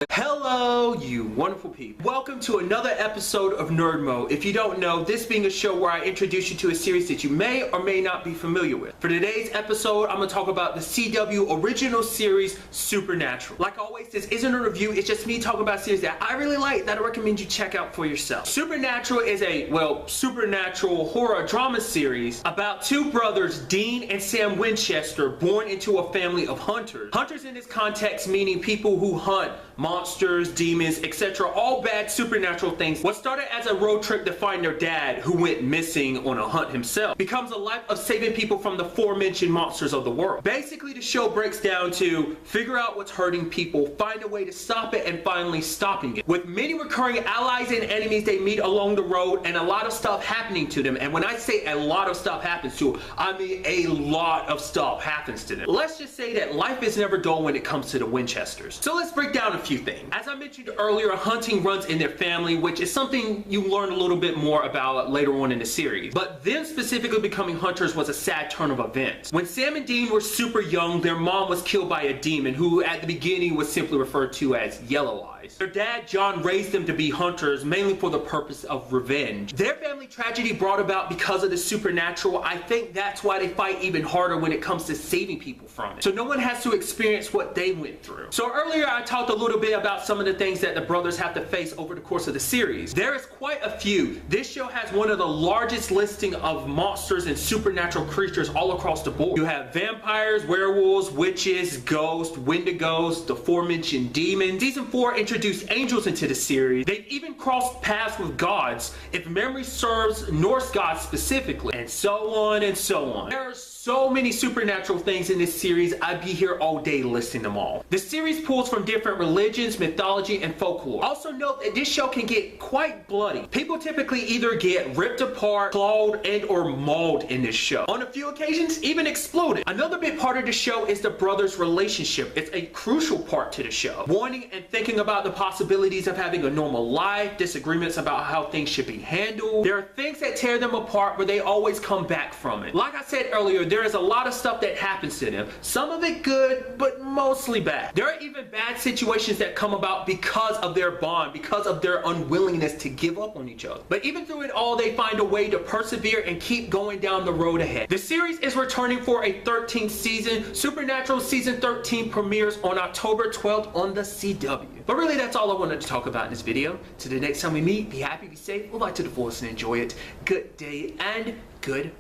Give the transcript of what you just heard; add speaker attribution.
Speaker 1: Hello, you wonderful people. Welcome to another episode of Nerd Mode. If you don't know, this being a show where I introduce you to a series that you may or may not be familiar with. For today's episode, I'm going to talk about the CW original series, Supernatural. Like always, this isn't a review, it's just me talking about a series that I really like that I recommend you check out for yourself. Supernatural is a, supernatural horror drama series about two brothers, Dean and Sam Winchester, born into a family of hunters. Hunters in this context meaning people who hunt monsters, demons, etc. All bad supernatural things. What started as a road trip to find their dad, who went missing on a hunt himself, becomes a life of saving people from the aforementioned monsters of the world. Basically, the show breaks down to figure out what's hurting people, find a way to stop it, and finally stopping it. With many recurring allies and enemies they meet along the road, and a lot of stuff happening to them. And when I say a lot of stuff happens to them, I mean a lot of stuff happens to them. Let's just say that life is never dull when it comes to the Winchesters. So let's break down a few things. As I mentioned earlier, hunting runs in their family, which is something you learn a little bit more about later on in the series. But them specifically becoming hunters was a sad turn of events. When Sam and Dean were super young, their mom was killed by a demon who at the beginning was simply referred to as Yellow Eyes. Their dad, John, raised them to be hunters mainly for the purpose of revenge. Their family tragedy brought about because of the supernatural. I think that's why they fight even harder when it comes to saving people from it. So no one has to experience what they went through. So earlier I talked a little bit about some of the things that the brothers have to face over the course of the series. There is quite a few. This show has one of the largest listing of monsters and supernatural creatures all across the board. You have vampires, werewolves, witches, ghosts, wendigos, the aforementioned demons. Season 4 introduced angels into the series. They've even crossed paths with gods, if memory serves, Norse gods specifically, and so on and so on. There are so many supernatural things in this series, I'd be here all day listing them all. The series pulls from different religions, mythology, and folklore. Also note that this show can get quite bloody. People typically either get ripped apart, clawed, and or mauled in this show. On a few occasions, even exploded. Another big part of the show is the brothers' relationship. It's a crucial part to the show. Wanting and thinking about the possibilities of having a normal life, disagreements about how things should be handled. There are things that tear them apart, but they always come back from it. Like I said earlier, there is a lot of stuff that happens to them. Some of it good, but mostly bad. There are even bad situations that come about because of their bond, because of their unwillingness to give up on each other. But even through it all, they find a way to persevere and keep going down the road ahead. The series is returning for a 13th season. Supernatural season 13 premieres on October 12th on the CW. But really, that's all I wanted to talk about in this video. Till the next time we meet, be happy, be safe, live life to the fullest, and enjoy it. Good day and good